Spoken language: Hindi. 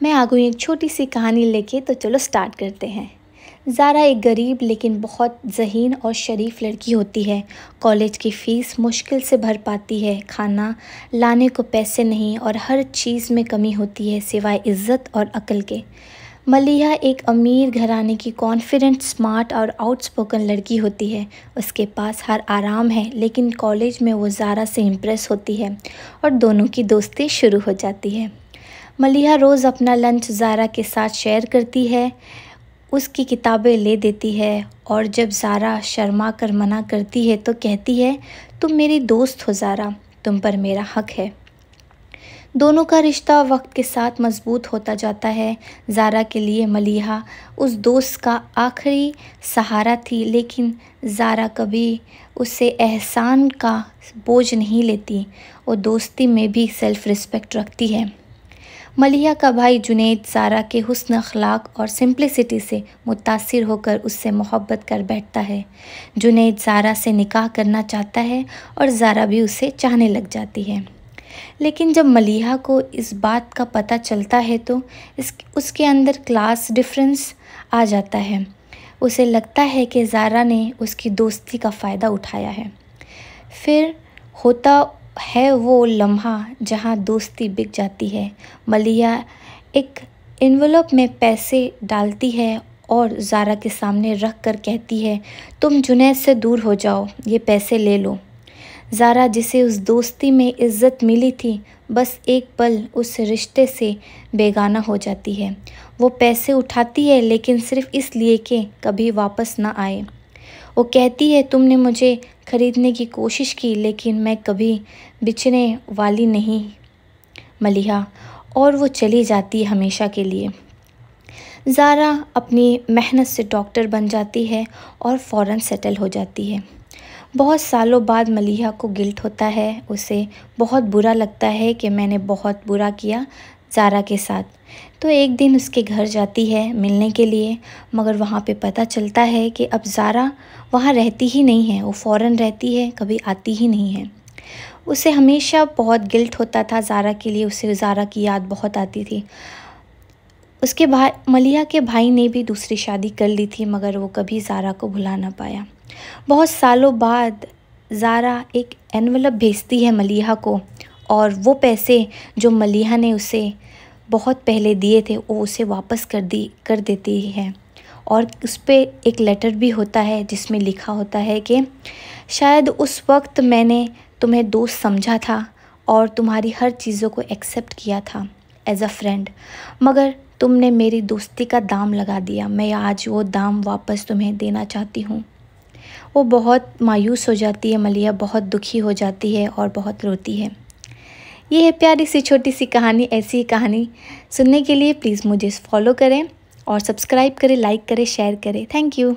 मैं आ गई एक छोटी सी कहानी लेके, तो चलो स्टार्ट करते हैं। ज़ारा एक गरीब लेकिन बहुत ज़हीन और शरीफ लड़की होती है। कॉलेज की फ़ीस मुश्किल से भर पाती है, खाना लाने को पैसे नहीं और हर चीज़ में कमी होती है सिवाय इज़्ज़त और अक्ल के। मलिहा एक अमीर घराने की कॉन्फिडेंट, स्मार्ट और आउटस्पोकन लड़की होती है। उसके पास हर आराम है, लेकिन कॉलेज में वो ज़ारा से इम्प्रेस होती है और दोनों की दोस्ती शुरू हो जाती है। मलिहा रोज़ अपना लंच ज़ारा के साथ शेयर करती है, उसकी किताबें ले देती है और जब ज़ारा शर्मा कर मना करती है तो कहती है, तुम मेरी दोस्त हो ज़ारा, तुम पर मेरा हक है। दोनों का रिश्ता वक्त के साथ मजबूत होता जाता है। ज़ारा के लिए मलिहा उस दोस्त का आखिरी सहारा थी, लेकिन ज़ारा कभी उससे एहसान का बोझ नहीं लेती और दोस्ती में भी सेल्फ़ रिस्पेक्ट रखती है। मलिहा का भाई जुनैद ज़ारा के हुस्न अखलाक और सिंप्लिसिटी से मुतासिर होकर उससे मोहब्बत कर बैठता है। जुनैद ज़ारा से निकाह करना चाहता है और ज़ारा भी उसे चाहने लग जाती है। लेकिन जब मलिहा को इस बात का पता चलता है तो उसके अंदर क्लास डिफरेंस आ जाता है। उसे लगता है कि ज़ारा ने उसकी दोस्ती का फ़ायदा उठाया है। फिर होता है वो लम्हा जहाँ दोस्ती बिक जाती है। मलिहा एक एनवलप में पैसे डालती है और ज़ारा के सामने रख कर कहती है, तुम जुनैद से दूर हो जाओ, ये पैसे ले लो। ज़ारा, जिसे उस दोस्ती में इज़्ज़त मिली थी, बस एक पल उस रिश्ते से बेगाना हो जाती है। वो पैसे उठाती है, लेकिन सिर्फ़ इसलिए कि कभी वापस ना आए। वो कहती है, तुमने मुझे ख़रीदने की कोशिश की, लेकिन मैं कभी बिछने वाली नहीं मलिहा, और वो चली जाती है हमेशा के लिए। ज़ारा अपनी मेहनत से डॉक्टर बन जाती है और फ़ौरन सेटल हो जाती है। बहुत सालों बाद मलिहा को गिल्ट होता है। उसे बहुत बुरा लगता है कि मैंने बहुत बुरा किया ज़ारा के साथ। तो एक दिन उसके घर जाती है मिलने के लिए, मगर वहाँ पे पता चलता है कि अब ज़ारा वहाँ रहती ही नहीं है। वो फ़ौरन रहती है, कभी आती ही नहीं है। उसे हमेशा बहुत गिल्ट होता था ज़ारा के लिए, उसे ज़ारा की याद बहुत आती थी। उसके भाई, मलिहा के भाई ने भी दूसरी शादी कर ली थी, मगर वो कभी ज़ारा को भुला ना पाया। बहुत सालों बाद ज़ारा एक एनवलप भेजती है मलिहा को, और वो पैसे जो मलिहा ने उसे बहुत पहले दिए थे वो उसे वापस कर देती है। और उस पे एक लेटर भी होता है जिसमें लिखा होता है कि शायद उस वक्त मैंने तुम्हें दोस्त समझा था और तुम्हारी हर चीज़ों को एक्सेप्ट किया था एज अ फ्रेंड, मगर तुमने मेरी दोस्ती का दाम लगा दिया। मैं आज वो दाम वापस तुम्हें देना चाहती हूँ। वो बहुत मायूस हो जाती है, मलिहा बहुत दुखी हो जाती है और बहुत रोती है। ये है प्यारी सी छोटी सी कहानी। ऐसी कहानी सुनने के लिए प्लीज़ मुझे फॉलो करें और सब्सक्राइब करें, लाइक करें, शेयर करें। Thank you.